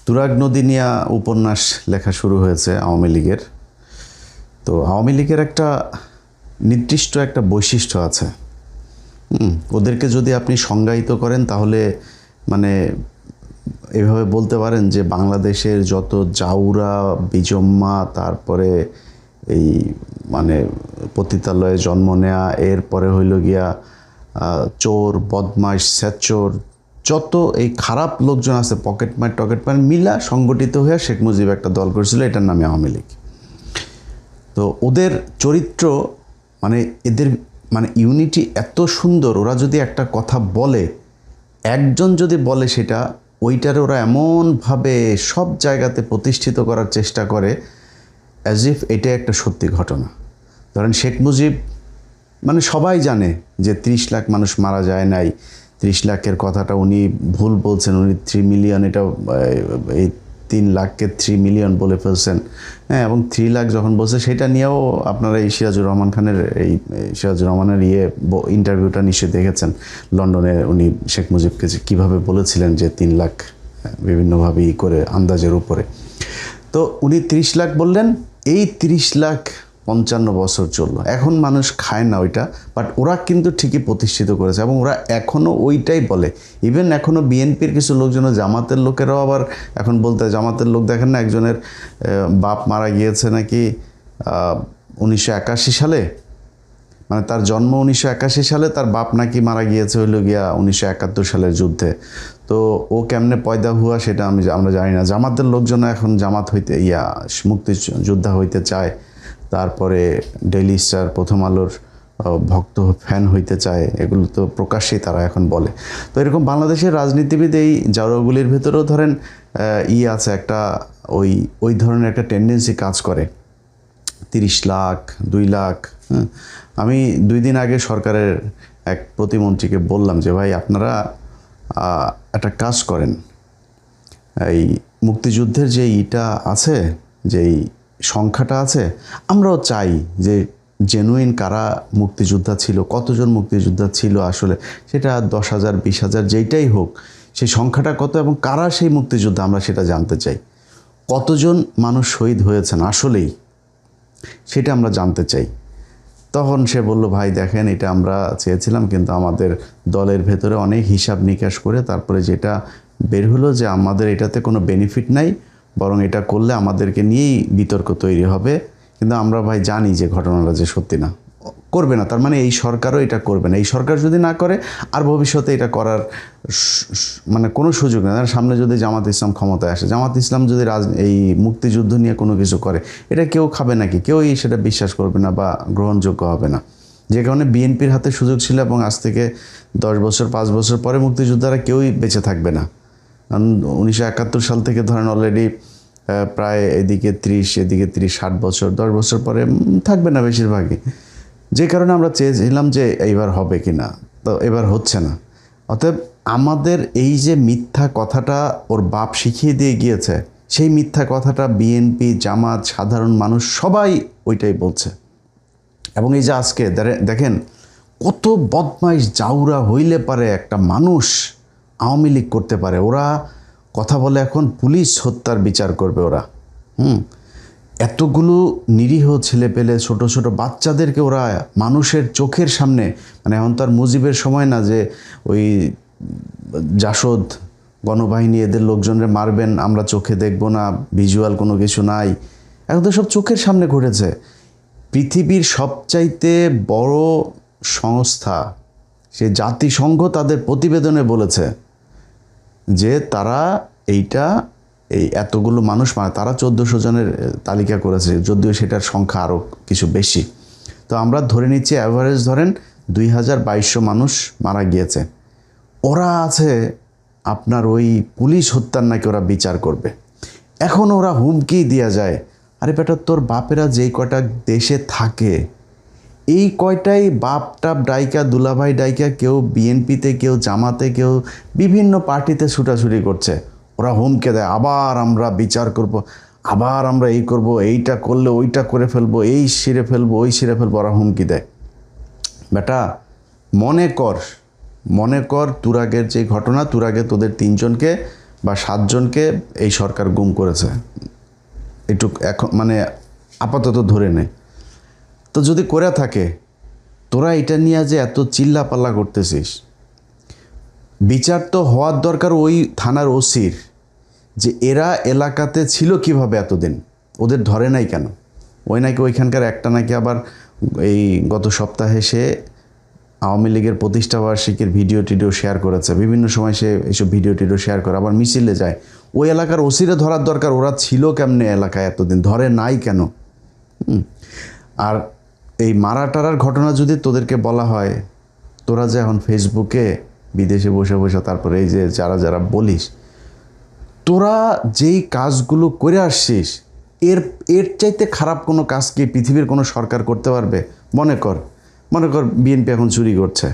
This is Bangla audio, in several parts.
তুরাগ নদী নিয়ে উপন্যাস লেখা শুরু হয়েছে আওয়ামী লীগের। তো আওয়ামী লীগের একটা নির্দিষ্ট একটা বৈশিষ্ট্য আছে। ওদেরকে যদি আপনি সংজ্ঞায়িত করেন তাহলে মানে এভাবে বলতে পারেন যে বাংলাদেশের যত জাউরা বিজম্মা, তারপরে এই মানে পতিতালয়ে জন্ম নেয়া, এরপরে হইল গিয়া চোর বদমাইশ স্যাচোর, যত এই খারাপ লোকজন আছে টকেটমার মিলা সংগঠিত হয়ে শেখ মুজিব একটা দল করেছিল, এটার নামে আওয়ামী লীগ। তো ওদের চরিত্র মানে এদের মানে ইউনিটি এত সুন্দর, ওরা যদি একটা কথা বলে, একজন যদি বলে সেটা ওইটার ওরা এমনভাবে সব জায়গাতে প্রতিষ্ঠিত করার চেষ্টা করে অ্যাজ ইফ এটা একটা সত্যি ঘটনা। ধরেন শেখ মুজিব মানে সবাই জানে যে 30 লাখ মানুষ মারা যায় নাই, 30 লাখের কথাটা উনি ভুল বলছেন, উনি 3 মিলিয়ন, এটা এই 3 লাখকে 3 মিলিয়ন বলে ফেলছেন। হ্যাঁ, এবং 3 লাখ যখন বলছে সেটা নিয়েও আপনারা এই সিরাজুর রহমানের ইন্টারভিউটা নিশ্চয়ই দেখেছেন। লন্ডনে উনি শেখ মুজিবকে কীভাবে বলেছিলেন যে 3 লাখ, বিভিন্নভাবে করে আন্দাজের উপরে। তো উনি 30 লাখ বললেন, এই 30 লাখ 55 বছর চললো, এখন মানুষ খায় না ওইটা, বাট ওরা কিন্তু ঠিকই প্রতিষ্ঠিত করেছে এবং ওরা এখনও ওইটাই বলে। ইভেন এখনও বিএনপির কিছু লোকজন, জামাতের লোকেরাও আবার এখন বলতে, জামাতের লোক দেখেন না, একজনের বাপ মারা গিয়েছে নাকি 1981 সালে, মানে তার জন্ম 1981 সালে, তার বাপ নাকি মারা গিয়েছে হইল গিয়া 1971 সালের যুদ্ধে। তো ও কেমনে পয়দা হুয়া সেটা আমরা জানি না। জামাতের লোকজন এখন জামাত হইতে মুক্তিযোদ্ধা হইতে চায়, তারপরে ডেইলি স্টার, প্রথম আলোর ভক্ত ফ্যান হইতে চায়, এগুলো তো প্রকাশ্যেই তারা এখন বলে। তো এরকম বাংলাদেশের রাজনীতিবিদ এই জাউরাগুলির ভেতরেও ধরেন আছে একটা, ওই ধরনের একটা টেন্ডেন্সি কাজ করে। 30 লাখ 2 লাখ। আমি 2 দিন আগে সরকারের এক প্রতিমন্ত্রীকে বললাম যে ভাই, আপনারা একটা কাজ করেন, এই মুক্তিযুদ্ধের যে আছে, যেই সংখ্যাটা আছে, আমরাও চাই যে জেনুইন কারা মুক্তিযোদ্ধা ছিল, কতজন মুক্তিযোদ্ধা ছিল আসলে, সেটা 10,000 20,000 যেইটাই হোক, সেই সংখ্যাটা কত এবং কারা সেই মুক্তিযোদ্ধা আমরা সেটা জানতে চাই। কতজন মানুষ শহীদ হয়েছেন আসলেই, সেটা আমরা জানতে চাই। তখন সে বলল, ভাই দেখেন, এটা আমরা চেয়েছিলাম, কিন্তু আমাদের দলের ভেতরে অনেক হিসাব নিকাশ করে তারপরে যেটা বের হলো যে আমাদের এটাতে কোনো বেনিফিট নাই, বরং এটা করলে আমাদেরকে নিয়েই বিতর্ক তৈরি হবে। কিন্তু আমরা ভাই জানি যে ঘটনাটা যে সত্যি না, করবে না। তার মানে এই সরকারও এটা করবে না। এই সরকার যদি না করে, আর ভবিষ্যতে এটা করার মানে কোনো সুযোগ নেই। সামনে যদি জামাত ইসলাম ক্ষমতায় আসে, জামাত ইসলাম যদি এই মুক্তিযুদ্ধ নিয়ে কোনো কিছু করে, এটা কেউ খাবে নাকি? কেউই সেটা বিশ্বাস করবে না বা গ্রহণযোগ্য হবে না। যে কারণে বিএনপির হাতে সুযোগ ছিল, এবং আজ থেকে 10 বছর 5 বছর পরে মুক্তিযোদ্ধারা কেউই বেঁচে থাকবে না। কারণ 1971 সাল থেকে ধরেন অলরেডি প্রায় এদিকে 30 60 বছর, 10 বছর পরে থাকবে না বেশিরভাগই। যে কারণে আমরা চেয়েছিলাম যে এইবার হবে কি না, তো এবার হচ্ছে না। অতএব আমাদের এই যে মিথ্যা কথাটা ওর বাপ শিখিয়ে দিয়ে গিয়েছে, সেই মিথ্যা কথাটা বিএনপি, জামাত, সাধারণ মানুষ সবাই ওইটাই বলছে। এবং এই যে আজকে দেখেন কত বদমাইশ জাউরা হইলে পারে একটা মানুষ আওয়ামী লীগ করতে পারে। ওরা কথা বলে এখন পুলিশ হত্যার বিচার করবে ওরা। এতগুলো নিরীহ ছেলেপেলে, ছোট ছোট বাচ্চাদেরকে ওরা মানুষের চোখের সামনে, মানে এখন তার মুজিবের সময় না যে ওই জাসদ গণবাহিনী এদের লোকজনরে মারবেন, আমরা চোখে দেখব না, ভিজুয়াল কোনো কিছু নাই, এখন তো সব চোখের সামনে ঘটেছে। পৃথিবীর সবচাইতে বড় সংস্থা সে জাতিসংঘ তাদের প্রতিবেদনে বলেছে যে তারা এই এতগুলো মানুষ তারা 1400 জনের তালিকা করেছে, যদিও সেটার সংখ্যা আরও কিছু বেশি। তো আমরা ধরে নিচ্ছি অ্যাভারেজ ধরেন 2200 মানুষ মারা গিয়েছে। ওরা আছে আপনার ওই পুলিশ হত্যার নাকি ওরা বিচার করবে। এখন ওরা হুমকি দেওয়া যায়, আরে বেটা, তোর বাপেরা যেই কয়টা দেশে থাকে, এই কয়টাই বাপ টাপ ডাইকা, দুলাভাই ডাইকা, কেউ বিএনপিতে, কেউ জামাতে, কেউ বিভিন্ন পার্টিতে ছুটাছুটি করছে। ওরা হুমকে দেয়, আবার আমরা বিচার করব, আবার আমরা এই করব, এইটা করলে ওইটা করে ফেলবো, এই সিরে ফেলবো, ওই সিরে ফেলবো, ওরা হুমকি দেয়। বেটা মনে কর তুরাগের যে ঘটনা, তুরাগে তোদের 3 জনকে বা 7 জনকে এই সরকার গুম করেছে, একটু এখন মানে আপাতত ধরে নেয়। তো যদি করে থাকে, তোরা এটা নিয়ে যে এত চিল্লাপাল্লা করতেছিস, বিচার তো হওয়ার দরকার ওই থানার ওসির, যে এরা এলাকাতে ছিল কিভাবে এতদিন, ওদের ধরে নাই কেন? ওই নাকি ওইখানকার একটা নাকি আবার এই গত সপ্তাহে সে আওয়ামী লীগের প্রতিষ্ঠাবার্ষিকীর ভিডিও টিডিও শেয়ার করেছে, বিভিন্ন সময় সে এইসব ভিডিও টিডিও শেয়ার করে, আবার মিছিলে যায়। ওই এলাকার ওসিরে ধরার দরকার, ওরা ছিল কেমনে এলাকায় এতদিন, ধরে নাই কেন? আর এই মারা টারার ঘটনা যদি তোদেরকে বলা হয়, তোরা যে এখন ফেসবুকে বিদেশে বসে বসে তারপরে এই যে যারা যারা বলিস, তোরা যেই কাজগুলো করে আসছিস, এর এর চাইতে খারাপ কোনো কাজ কি পৃথিবীর কোনো সরকার করতে পারবে? মনে কর বিএনপি এখন চুরি করছে,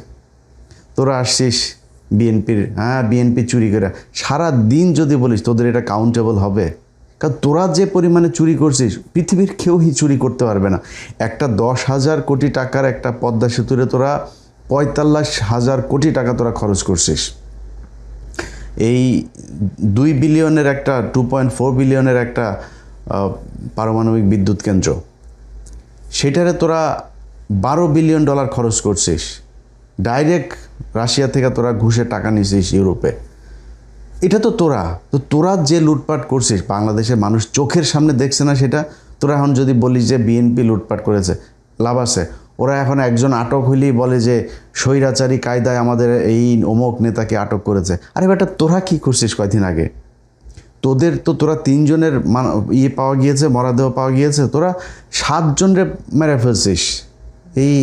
তোরা আসছিস বিএনপি চুরি করে সারা দিন যদি বলিস, তোদের এটা কাউন্টেবল হবে? কারণ তোরা যে পরিমাণে চুরি করছিস, পৃথিবীর কেউই চুরি করতে পারবে না। একটা 10,000 কোটি টাকার একটা পদ্মা সেতুরে তোরা 45,000 কোটি টাকা তোরা খরচ করছিস। এই 2 বিলিয়নের একটা 2.4 বিলিয়নের একটা পারমাণবিক বিদ্যুৎ কেন্দ্র, সেটারে তোরা $12 বিলিয়ন খরচ করছিস। ডাইরেক্ট রাশিয়া থেকে তোরা ঘুষে টাকা নিছিস ইউরোপে। এটা তো তোরা যে লুটপাট করছিস, বাংলাদেশের মানুষ চোখের সামনে দেখছে না সেটা? তোরা এখন যদি বলিস যে বিএনপি লুটপাট করেছে, লাভ আছে? ওরা এখন একজন আটক হইলেই বলে যে স্বৈরাচারী কায়দায় আমাদের এই অমুক নেতাকে আটক করেছে। আরে বেটা, তোরা কি করছিস কয়দিন আগে? তোরা 3 জনের পাওয়া গিয়েছে, মরদেহ পাওয়া গিয়েছে, তোরা 7 জনের মেরে ফেলছিস এই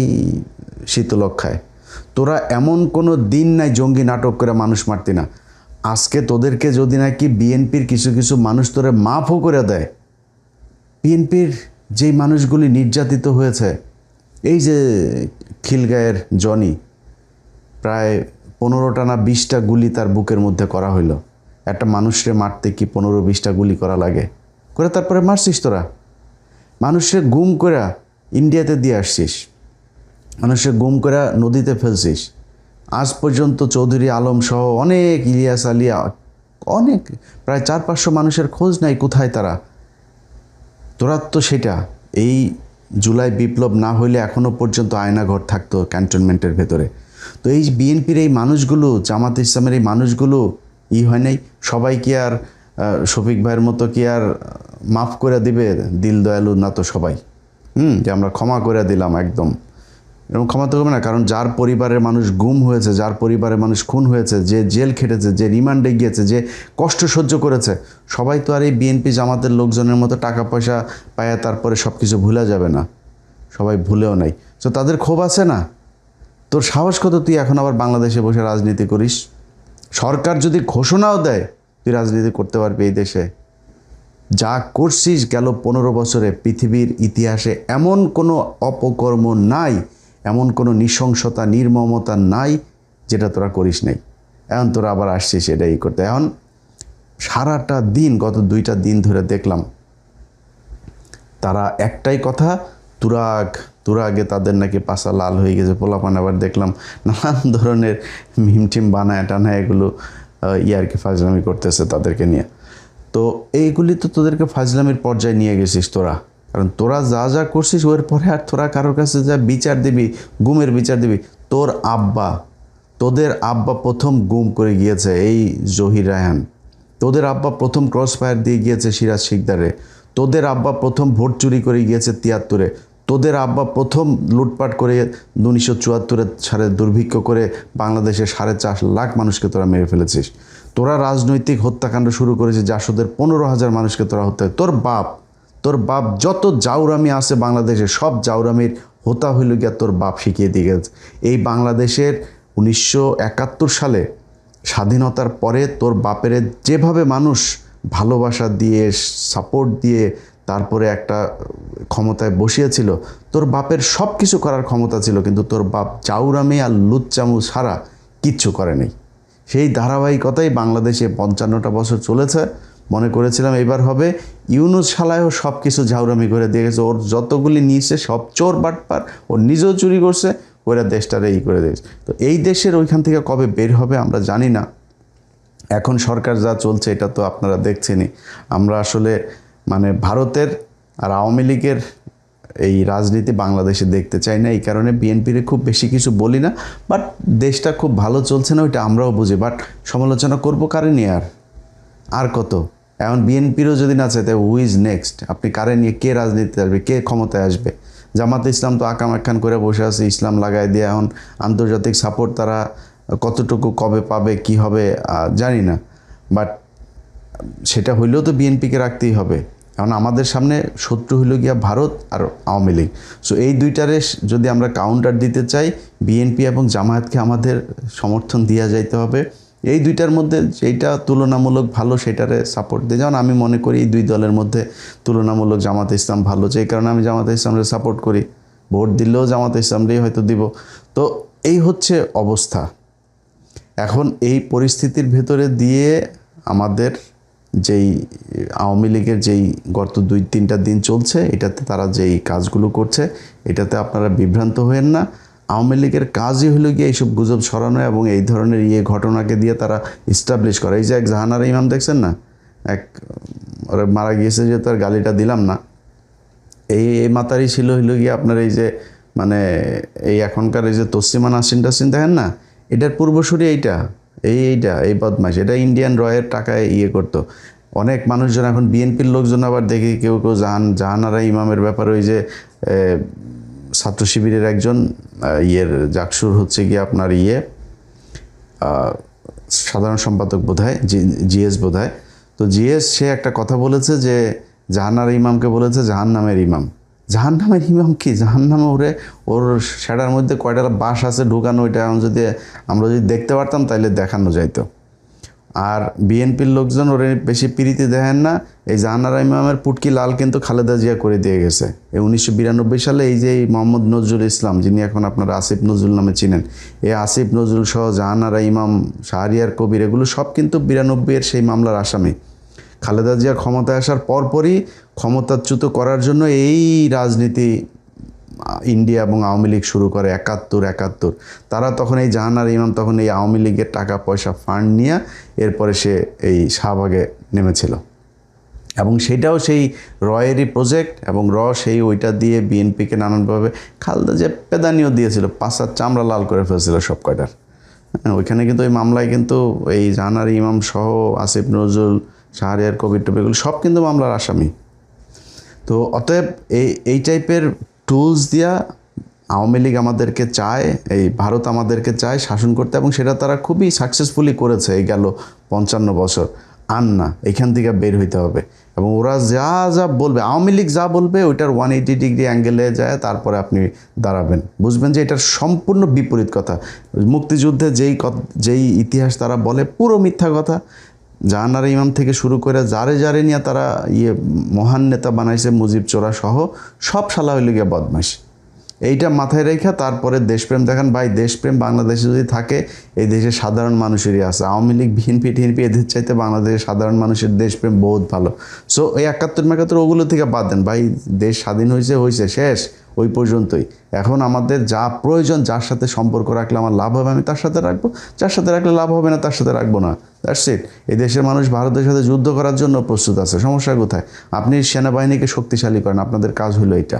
শীতলক্ষায়। তোরা এমন কোনো দিন নাই জঙ্গি নাটক করে মানুষ মারতি না। আজকে তোদেরকে যদি নাকি বিএনপির কিছু কিছু মানুষ তোরে মাফও করে দেয়, বিএনপির যেই মানুষগুলি নির্যাতিত হয়েছে, এই যে খিলগাঁয়ের জনি, প্রায় 15টা না 20টা গুলি তার বুকের মধ্যে করা হইলো। একটা মানুষরে মারতে কি 15-20টা গুলি করা লাগে? করে তারপরে মারছিস তোরা। মানুষের গুম করে ইন্ডিয়াতে দিয়ে আসছিস, মানুষের গুম করে নদীতে ফেলছিস। আজ পর্যন্ত চৌধুরী আলম সহ অনেক, ইলিয়াস আলিয়া, অনেক, প্রায় 400-500 মানুষের খোঁজ নাই, কোথায় তারা? তোরা তো সেটা, এই জুলাই বিপ্লব না হইলে এখনও পর্যন্ত আয়নাঘর থাকতো ক্যান্টনমেন্টের ভেতরে। তো এই বিএনপির এই মানুষগুলো, জামাত ইসলামের এই মানুষগুলো হয় নাই? সবাই কি আর শফিক ভাইয়ের মতো কি আর মাফ করে দিবে? দিল দয়ালু না তো সবাই, যে আমরা ক্ষমা করে দিলাম একদম, এরকম ক্ষমা তো করবে না। কারণ যার পরিবারের মানুষ গুম হয়েছে, যার পরিবারের মানুষ খুন হয়েছে, যে জেল খেটেছে, যে রিমান্ডে গিয়েছে, যে কষ্ট সহ্য করেছে, সবাই তো আর এই বিএনপি জামাতের লোকজনের মতো টাকা পয়সা পায়া তারপরে সব কিছু ভুলে যাবে না। সবাই ভুলেও নাই, তো তাদের ক্ষোভ আছে না? তোর সাহস কত তুই এখন আবার বাংলাদেশে বসে রাজনীতি করিস? সরকার যদি ঘোষণাও দেয়, তুই রাজনীতি করতে পারবি এই দেশে? যা করছিস গেল 15 বছরে, পৃথিবীর ইতিহাসে এমন কোনো অপকর্ম নাই, এমন কোনো নৃশংসতা, নির্মমতা নাই যেটা তোরা করিস নাই। এখন তোরা আবার আসছিস এটাই করতে। এখন সারাটা দিন, গত 2টা দিন ধরে দেখলাম তারা একটাই কথা, তুরাগে তাদের নাকি পাশা লাল হয়ে গেছে পোলাপান। আবার দেখলাম নানান ধরনের মিমটিম বানায় টানায় এগুলো ইয়ারকি ফাজলামি করতেছে তাদেরকে নিয়ে। তো এইগুলি তো তোদেরকে ফাজলামির পর্যায়ে নিয়ে গেছিস তোরা। কারণ তোরা যা যা করছিস ওর পরে আর তোরা কারোর কাছে যা বিচার দিবি, গুমের বিচার দিবি। তোদের আব্বা প্রথম গুম করে গিয়েছে এই জহির রায়হান। তোদের আব্বা প্রথম ক্রস ফায়ার দিয়ে গিয়েছে সিরাজ শিকদারে। তোদের আব্বা প্রথম ভোট চুরি করে গিয়েছে 73-এ। তোদের আব্বা প্রথম লুটপাট করে 1974 সালে দুর্ভিক্ষ করে বাংলাদেশের 4.5 লাখ মানুষকে তোরা মেরে ফেলেছিস। তোরা রাজনৈতিক হত্যাকাণ্ড শুরু করেছিস, জাসদের 15,000 মানুষকে তোরা হত্যা। তোর বাপ যত জাউরামি আছে বাংলাদেশে, সব জাউরামির হোতা হইল গিয়া তোর বাপ শিখিয়ে দিয়ে গেছে। এই বাংলাদেশের 1971 সালে স্বাধীনতার পরে তোর বাপের যেভাবে মানুষ ভালোবাসা দিয়ে, সাপোর্ট দিয়ে তারপরে একটা ক্ষমতায় বসিয়েছিল, তোর বাপের সব কিছু করার ক্ষমতা ছিল, কিন্তু তোর বাপ জাউরামি আর লুচ্চামু ছাড়া কিচ্ছু করে নেই। সেই ধারাবাহিকতাই বাংলাদেশে 55টা বছর চলেছে। মনে করেছিলাম এবার হবে, ইউনূস শালায়ও সব কিছু ঝাউরামি করে দিয়ে গেছে। ওর যতগুলি নিয়েছে সব চোর বাটপার, ও নিজেও চুরি করছে, ওরা দেশটারে করে দিয়েছে। তো এই দেশের ওইখান থেকে কবে বের হবে আমরা জানি না, এখন সরকার যা চলছে এটা তো আপনারা দেখছেনই। আমরা আসলে মানে ভারতের আর আওয়ামী লীগের এই রাজনীতি বাংলাদেশে দেখতে চাই না, এই কারণে বিএনপির খুব বেশি কিছু বলি না। বাট দেশটা খুব ভালো চলছে না ওইটা আমরাও বুঝি, বাট সমালোচনা করবো কারে নিয়ে? আর কত? এখন বিএনপিরও যদি না চায় তাই হু ইজ নেক্সট? আপনি কারে নিয়ে, কে রাজনীতিতে আসবে, কে ক্ষমতায় আসবে? জামাতে ইসলাম তো আকাম একখান করে বসে আছে, ইসলাম লাগাই দিয়ে। এখন আন্তর্জাতিক সাপোর্ট তারা কতটুকু কবে পাবে কি হবে জানি না, বাট সেটা হইলেও তো বিএনপিকে রাখতেই হবে। এখন আমাদের সামনে শত্রু হইল গিয়া ভারত আর আওয়ামী লীগ। সো এই দুইটারে যদি আমরা কাউন্টার দিতে চাই, বিএনপি এবং জামায়াতকে আমাদের সমর্থন দেওয়া যাইতে হবে। এই দুইটার মধ্যে যেটা তুলনামূলক ভালো সেটারে সাপোর্ট দিয়ে, যেমন আমি মনে করি এই দুই দলের মধ্যে তুলনামূলক জামাতে ইসলাম ভালো, যে কারণে আমি জামাতে ইসলামকে সাপোর্ট করি। ভোট দিলেও জামাতে ইসলামকেই হয়তো দিব। তো এই হচ্ছে অবস্থা। এখন এই পরিস্থিতির ভেতরে দিয়ে আমাদের যেই আওয়ামী লীগের যেই গত 2-3টা দিন চলছে, এটাতে তারা যেই কাজগুলো করছে এটাতে আপনারা বিভ্রান্ত হয়েন না। আওয়ামী লীগের কাজই হলো গিয়ে এইসব গুজব ছড়ানো এবং এই ধরনের ঘটনাকে দিয়ে তারা ইস্টাবলিশ করে। এই যে এক জাহানারা ইমাম দেখছেন না, এক ওরা মারা গিয়েছে, যে তার গালিটা দিলাম না, এই মাতারই ছিল হইল গিয়ে আপনার এই যে মানে এই এখনকার এই যে তসলিমা নাসরিন টাসরিন দেখেন না, এটার পূর্বসূরি এই বদমাইশ, এটা ইন্ডিয়ান রয়ের টাকায় করতো। অনেক মানুষজন এখন বিএনপির লোকজন আবার দেখি কেউ কেউ জাহানারা ইমামের ব্যাপারে ওই যে ছাত্র শিবিরের একজন জাকসুর হচ্ছে গিয়ে আপনার সাধারণ সম্পাদক বোধহয়, জিএস বোধহয়। তো জিএস সে একটা কথা বলেছে যে জাহানারা ইমামকে বলেছে জাহান্নামের ইমাম। জাহান্নামের ইমাম কি? জাহান্নামে ওর সেটার মধ্যে কয়টা বাস আছে ঢুকানো, ওইটা যদি আমরা দেখতে পারতাম তাহলে দেখানো যাইতো। আর বিএনপির লোকজন ওরে বেশি প্রীতি দেখেন না। এই জাহানারা ইমামের পুটকি লাল কিন্তু খালেদা জিয়া করে দিয়ে গেছে। এই 1992 সালে এই যে মোহাম্মদ নজরুল ইসলাম, যিনি এখন আপনারা আসিফ নজরুল নামে চিনেন, এই আসিফ নজরুল সহ জাহানারা ইমাম, শাহরিয়ার কবির, এগুলো সব কিন্তু 92-এর সেই মামলার আসামি। খালেদা জিয়া ক্ষমতায় আসার পরপরই ক্ষমতাচ্যুত করার জন্য এই রাজনীতি ইন্ডিয়া এবং আওয়ামী লীগ শুরু করে 71। তারা তখন এই জাহানারা ইমাম তখন এই আওয়ামী লীগের টাকা পয়সা ফান্ড নিয়ে এরপরে সে এই শাহবাগে নেমেছিল, এবং সেটাও সেই রয়েরই প্রজেক্ট, এবং সেই ওইটা দিয়ে বিএনপিকে নানানভাবে খালেদা জিয়া পেদানিও দিয়েছিল, 5 চামড়া লাল করে ফেলছিল সব কয়টার। ওইখানে কিন্তু ওই মামলায় কিন্তু এই জাহানারা ইমাম সহ আসিফ নজরুল, শাহরিয়ার কবির টবিরগুলো সব কিন্তু মামলার আসামি। তো অতএব এই টাইপের টুলস দিয়া আওয়ামী লীগ আমাদেরকে চায়, এই ভারত আমাদেরকে চায় শাসন করতে, এবং সেটা তারা খুবই সাকসেসফুলি করেছে এই গেল 55 বছর। আর না, এখান থেকে বের হইতে হবে, এবং ওরা যা যা বলবে, আওয়ামী লীগ যা বলবে ওইটার 180 ডিগ্রি অ্যাঙ্গেলে যায়, তারপরে আপনি দাঁড়াবেন, বুঝবেন যে এটার সম্পূর্ণ বিপরীত কথা। মুক্তিযুদ্ধে যেই ইতিহাস তারা বলে পুরো মিথ্যা কথা। জাহানারা ইমাম থেকে শুরু করে যারে নিয়ে তারা মহান নেতা বানাইছে, মুজিব চোরা সহ সব শালা হইলে গিয়ে বদমাইশ। এইটা মাথায় রেখে তারপরে দেশপ্রেম দেখান। ভাই, দেশপ্রেম বাংলাদেশে যদি থাকে, এই দেশের সাধারণ মানুষেরই আছে। আওয়ামী লীগ, বিএনপি টিএনপি এদের চাইতে বাংলাদেশের সাধারণ মানুষের দেশপ্রেম বহুত ভালো। সো এই 71 ওগুলো থেকে বাদ দেন ভাই। দেশ স্বাধীন হয়েছে শেষ, ওই পর্যন্তই। এখন আমাদের যা প্রয়োজন, যার সাথে সম্পর্ক রাখলে আমার লাভ হবে আমি তার সাথে রাখবো, যার সাথে রাখলে লাভ হবে না তার সাথে রাখবো না। That's it. এই দেশের মানুষ ভারতের সাথে যুদ্ধ করার জন্য প্রস্তুত আছে, সমস্যা কোথায়? আপনি সেনাবাহিনীকে শক্তিশালী করেন, আপনাদের কাজ হলো এটা।